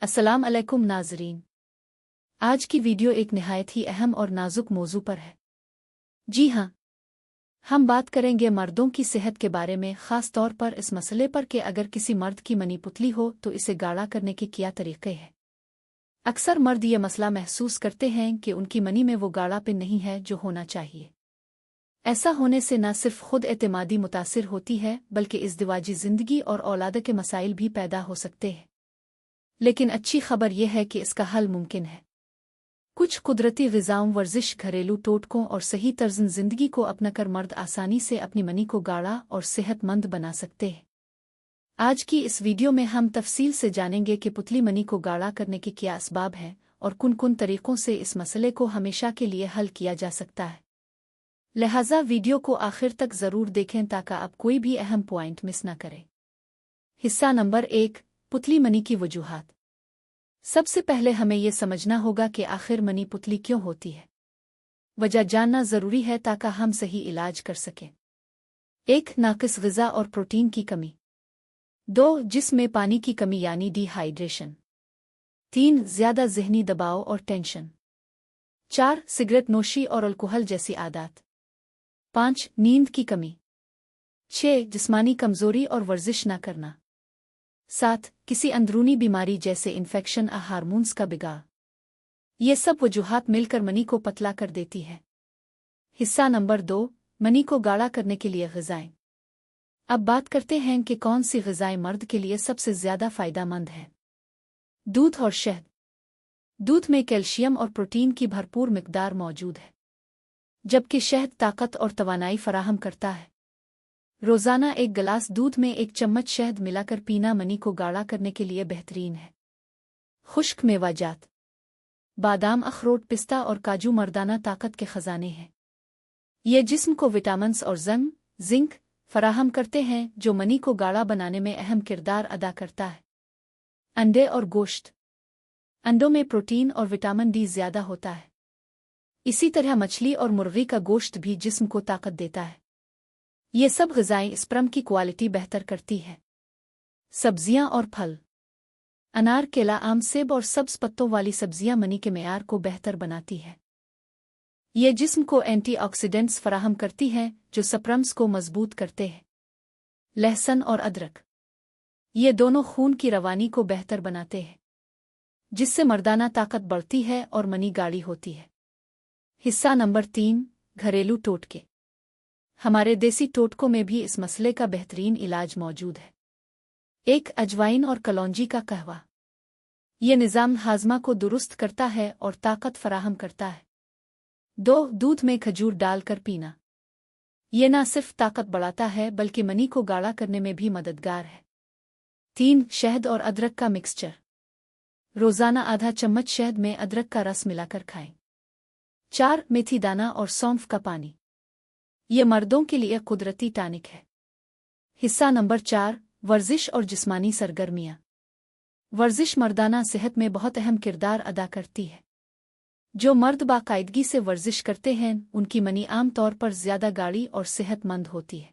अस्सलाम अलैकुम नाज़रीन। आज की वीडियो एक निहायत ही अहम और नाजुक मौजू पर है। जी हाँ, हम बात करेंगे मर्दों की सेहत के बारे में, ख़ास तौर पर इस मसले पर कि अगर किसी मर्द की मनी पुतली हो तो इसे गाढ़ा करने के क्या तरीक़े हैं। अक्सर मर्द ये मसला महसूस करते हैं कि उनकी मनी में वो गाढ़ापन नहीं है जो होना चाहिए। ऐसा होने से न सिर्फ खुद एतमादी मुतासिर होती है बल्कि इज़्दिवाजी ज़िंदगी और औलाद के मसाइल भी पैदा हो सकते हैं। लेकिन अच्छी खबर यह है कि इसका हल मुमकिन है। कुछ कुदरती ग़िज़ाओं, वर्जिश, घरेलू टोटकों और सही तर्ज़ ज़िंदगी को अपनाकर मर्द आसानी से अपनी मनी को गाढ़ा और सेहतमंद बना सकते हैं। आज की इस वीडियो में हम तफसील से जानेंगे कि पुतली मनी को गाढ़ा करने के क्या असबाब हैं और किन तरीक़ों से इस मसले को हमेशा के लिए हल किया जा सकता है। लिहाजा वीडियो को आखिर तक ज़रूर देखें ताकि आप कोई भी अहम पॉइंट मिस न करें। हिस्सा नंबर 1, पुतली मनी की वजूहात। सबसे पहले हमें यह समझना होगा कि आखिर मनी पुतली क्यों होती है। वजह जानना ज़रूरी है ताकि हम सही इलाज कर सकें। 1. नाक़िस ग़िज़ा और प्रोटीन की कमी। 2. जिस्म में पानी की कमी यानी डिहाइड्रेशन। 3. ज़्यादा ज़हनी दबाव और टेंशन। 4. सिगरेट नोशी और अल्कोहल जैसी आदत। 5. नींद की कमी। 6. जिस्मानी कमज़ोरी और वर्जिश न करना। 7. किसी अंदरूनी बीमारी जैसे इन्फेक्शन या हार्मोन्स का बिगाड़। ये सब वजूहात मिलकर मनी को पतला कर देती है। हिस्सा नंबर 2, मनी को गाढ़ा करने के लिए ग़िज़ाएँ। अब बात करते हैं कि कौन सी ग़िज़ाएँ मर्द के लिए सबसे ज़्यादा फ़ायदेमंद हैं। दूध और शहद। दूध में कैल्शियम और प्रोटीन की भरपूर मिक़दार मौजूद है, जबकि शहद ताकत और तवानाई फ़राहम करता है। रोज़ाना एक गिलास दूध में 1 चम्मच शहद मिलाकर पीना मनी को गाढ़ा करने के लिए बेहतरीन है। खुश्क मेवाजात। बादाम, अखरोट, पिस्ता और काजू मर्दाना ताकत के ख़जाने हैं। ये जिस्म को विटामिन्स और जिंक फराहम करते हैं जो मनी को गाढ़ा बनाने में अहम किरदार अदा करता है। अंडे और गोश्त। अंडों में प्रोटीन और विटामिन डी ज़्यादा होता है। इसी तरह मछली और मुर्गी का गोश्त भी जिस्म को ताकत देता है। ये सब ग़िज़ाएँ स्पर्म की क्वालिटी बेहतर करती है। सब्जियाँ और फल। अनार, केला, आम, सेब और सब्ज़ पत्तों वाली सब्जियाँ मनी के मेयार को बेहतर बनाती है। ये जिस्म को एंटीऑक्सीडेंट्स फराहम करती हैं जो स्पर्म्स को मजबूत करते हैं। लहसुन और अदरक। ये दोनों खून की रवानी को बेहतर बनाते हैं, जिससे मर्दाना ताकत बढ़ती है और मनी गाढ़ी होती है। हिस्सा नंबर 3, घरेलू टोटके। हमारे देसी टोटकों में भी इस मसले का बेहतरीन इलाज मौजूद है। 1. अजवाइन और कलौंजी का कहवा। ये निज़ाम हाज़मा को दुरुस्त करता है और ताकत फराहम करता है। 2. दूध में खजूर डालकर पीना। ये न सिर्फ ताकत बढ़ाता है बल्कि मनी को गाढ़ा करने में भी मददगार है। 3. शहद और अदरक का मिक्सचर। रोज़ाना आधा चम्मच शहद में अदरक का रस मिलाकर खाएं। 4. मेथी दाना और सौंफ का पानी। ये मर्दों के लिए कुदरती टॉनिक है। हिस्सा नंबर 4, वर्जिश और जिस्मानी सरगर्मियाँ। वर्जिश मर्दाना सेहत में बहुत अहम किरदार अदा करती है। जो मर्द बाकायदगी से वर्जिश करते हैं उनकी मनी आम तौर पर ज़्यादा गाढ़ी और सेहतमंद होती है।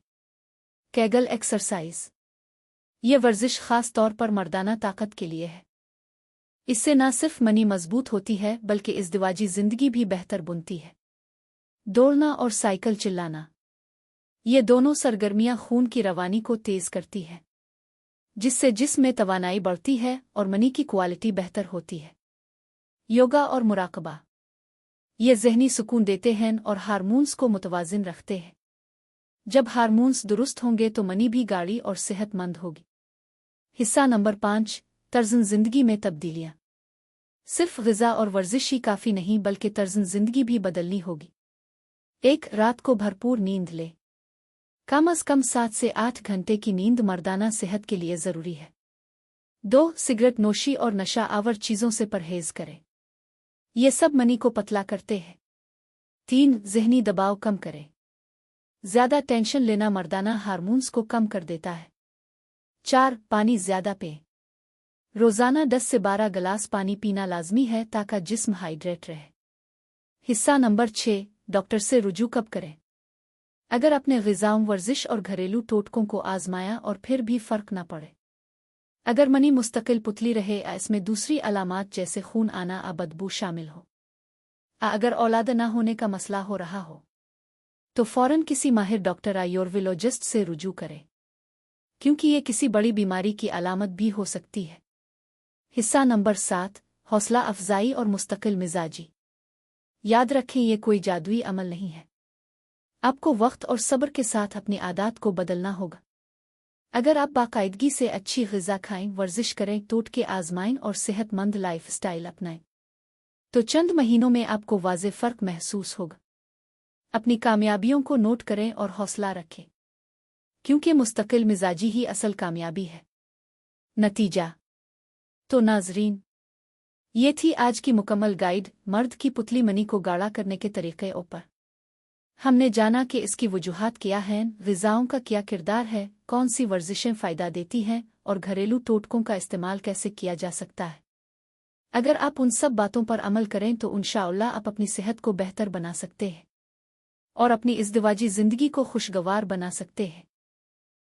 Kegel exercise. ये वर्जिश ख़ास तौर पर मर्दाना ताकत के लिए है। इससे न सिर्फ मनी मजबूत होती है बल्कि इज़्दिवाजी ज़िंदगी भी बेहतर बनती है। दौड़ना और साइकिल चलाना। ये दोनों सरगर्मियाँ खून की रवानी को तेज़ करती है, जिससे जिस्म में तवानाई बढ़ती है और मनी की क्वालिटी बेहतर होती है। योगा और मुराकबा। ये ज़हनी सुकून देते हैं और हार्मोन्स को मुतवाज़िन रखते हैं। जब हार्मोन्स दुरुस्त होंगे तो मनी भी गाढ़ी और सेहतमंद होगी। हिस्सा नंबर 5, तर्ज़ ज़िंदगी में तब्दीलियाँ। सिर्फ ग़िज़ा और वर्जिश ही काफ़ी नहीं बल्कि तर्ज़ ज़िंदगी भी बदलनी होगी। 1. रात को भरपूर नींद ले। कम से कम 7 से 8 घंटे की नींद मर्दाना सेहत के लिए ज़रूरी है। 2. सिगरेट नोशी और नशा आवर चीज़ों से परहेज़ करें। ये सब मनी को पतला करते हैं। 3. ज़हनी दबाव कम करें। ज़्यादा टेंशन लेना मर्दाना हार्मोन्स को कम कर देता है। 4. पानी ज़्यादा पिएं। रोज़ाना 10 से 12 गिलास पानी पीना लाजमी है ताकि जिस्म हाइड्रेट रहे। हिस्सा नंबर 6, डॉक्टर से रुजू कब करें। अगर अपने ग़िज़ाओं, वर्जिश और घरेलू टोटकों को आज़माया और फिर भी फ़र्क न पड़े, अगर मनी मुस्तकिल पुतली रहे या इसमें दूसरी अलामात जैसे खून आना या बदबू शामिल हो, अगर औलाद न होने का मसला हो रहा हो, तो फौरन किसी माहिर डॉक्टर या यूरोलॉजिस्ट से रुजू करें, क्योंकि ये किसी बड़ी बीमारी की अलामत भी हो सकती है। हिस्सा नंबर 7, हौसला अफजाई और मुस्तकिल मिजाजी। याद रखें, ये कोई जादुई अमल नहीं है। आपको वक्त और सब्र के साथ अपनी आदत को बदलना होगा। अगर आप बाकायदगी से अच्छी ग़िज़ा खाएं, वर्जिश करें, टोटके आज़माएं और सेहतमंद लाइफ़स्टाइल अपनाएं, तो चंद महीनों में आपको वाज़े फ़र्क महसूस होगा। अपनी कामयाबियों को नोट करें और हौसला रखें, क्योंकि मुस्तकिल मिजाजी ही असल कामयाबी है। नतीजा। तो नाज़रीन, ये थी आज की मुकम्मल गाइड मर्द की पुतली मनी को गाढ़ा करने के तरीक़े ऊपर। हमने जाना कि इसकी वजूहात क्या हैं, ग़िज़ाओं का क्या किरदार है, कौन सी वर्जिशें फ़ायदा देती हैं और घरेलू टोटकों का इस्तेमाल कैसे किया जा सकता है। अगर आप उन सब बातों पर अमल करें तो इंशाअल्लाह आप अपनी सेहत को बेहतर बना सकते हैं और अपनी इज़्दिवाजी ज़िंदगी को खुशगवार बना सकते हैं।